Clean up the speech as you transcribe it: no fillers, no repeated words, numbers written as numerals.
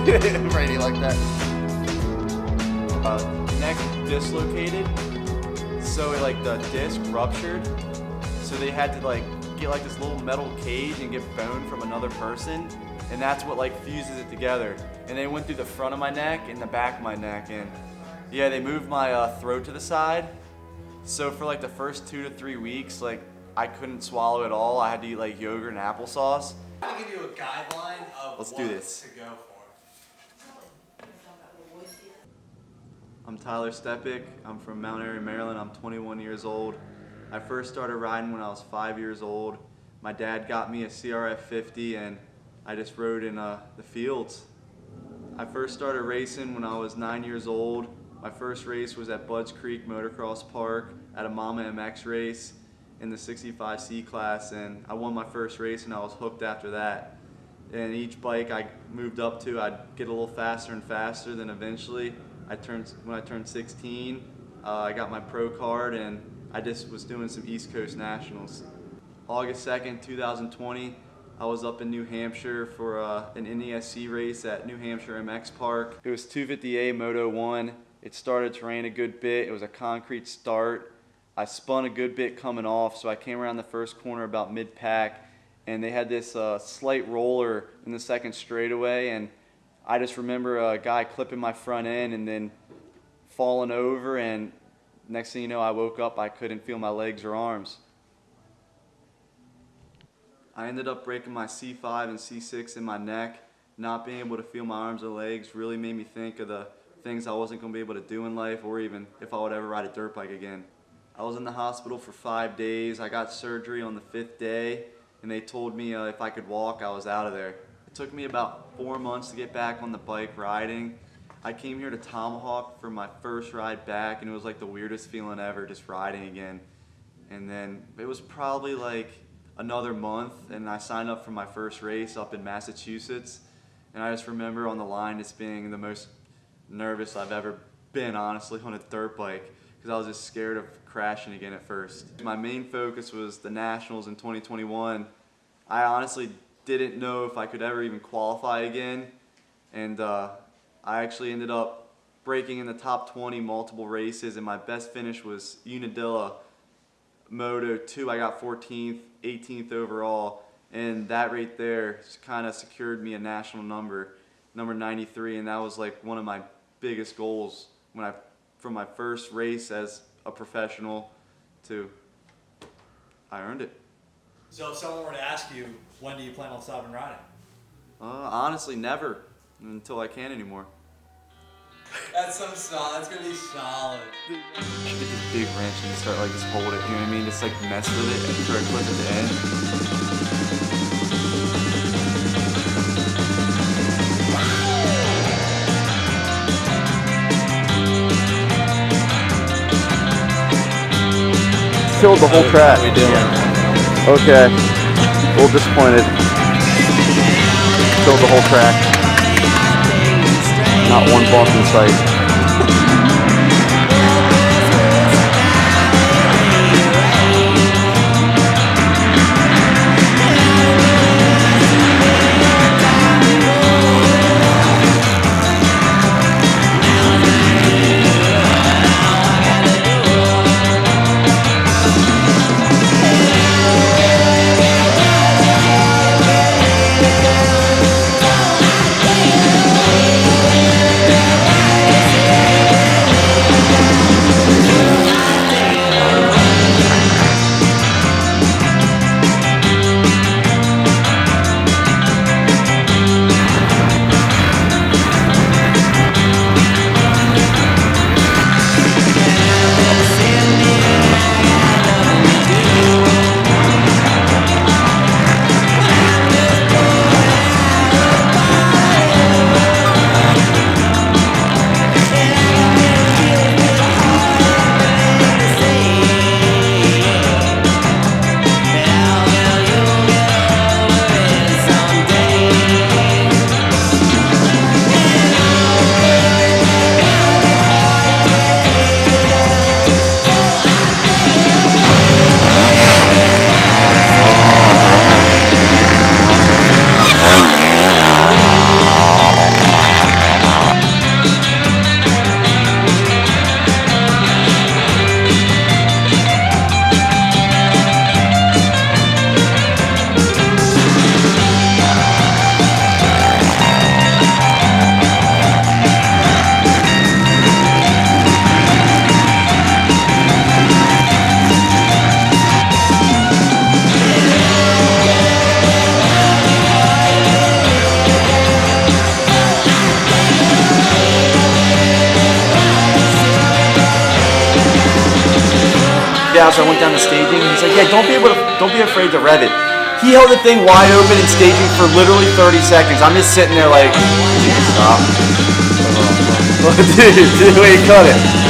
Brady like that. Neck dislocated, so like the disc ruptured, so they had to like get like this little metal cage and get bone from another person, and that's what like fuses it together. And they went through the front of my neck and the back of my neck, and yeah, they moved my throat to the side. So for like the first 2 to 3 weeks, like I couldn't swallow at all. I had to eat like yogurt and applesauce. I'm gonna give you a guideline of Let's what do this. to go for. I'm Tyler Stepek. I'm from Mount Airy, Maryland. I'm 21 years old. I first started riding when I was 5 years old. My dad got me a CRF 50 and I just rode in the fields. I first started racing when I was 9 years old. My first race was at Budds Creek Motocross Park at a Mama MX race in the 65C class, and I won my first race and I was hooked after that. And each bike I moved up to, I'd get a little faster and faster. Then eventually, when I turned 16, I got my pro card and I just was doing some East Coast Nationals. August 2nd, 2020, I was up in New Hampshire for an NESC race at New Hampshire MX Park. It was 250A Moto 1. It started to rain a good bit. It was a concrete start. I spun a good bit coming off, so I came around the first corner about mid-pack, and they had this slight roller in the second straightaway, and I just remember a guy clipping my front end and then falling over, and next thing you know, I woke up, I couldn't feel my legs or arms. I ended up breaking my C5 and C6 in my neck. Not being able to feel my arms or legs really made me think of the things I wasn't going to be able to do in life, or even if I would ever ride a dirt bike again. I was in the hospital for 5 days. I got surgery on the 5th day, and they told me if I could walk, I was out of there. It took me about 4 months to get back on the bike riding. I came here to Tomahawk for my first ride back, and it was like the weirdest feeling ever, just riding again. And then it was probably like another month, and I signed up for my first race up in Massachusetts. And I just remember on the line just being the most nervous I've ever been, honestly, on a dirt bike, because I was just scared of crashing again at first. My main focus was the Nationals in 2021. I honestly didn't know if I could ever even qualify again, and I actually ended up breaking in the top 20 multiple races, and my best finish was Unadilla Moto 2. I got 14th, 18th overall, and that right there kind of secured me a national number 93, and that was like one of my biggest goals from my first race as a professional to I earned it. So if someone were to ask you, when do you plan on stopping riding? Honestly, never, until I can't anymore. That's so solid. That's gonna be solid. You should get this big wrench and start like just hold it, you know what I mean? Just like mess with it and start clip at the end. Killed the whole track. How we doing? Okay. A little disappointed. Killed the whole track. Not one bump in sight. freaked out, so I went down to staging. He's like, yeah, don't be afraid to rev it. He held the thing wide open and staging for literally 30 seconds. I'm just sitting there like, stop. Dude, the way he cut it.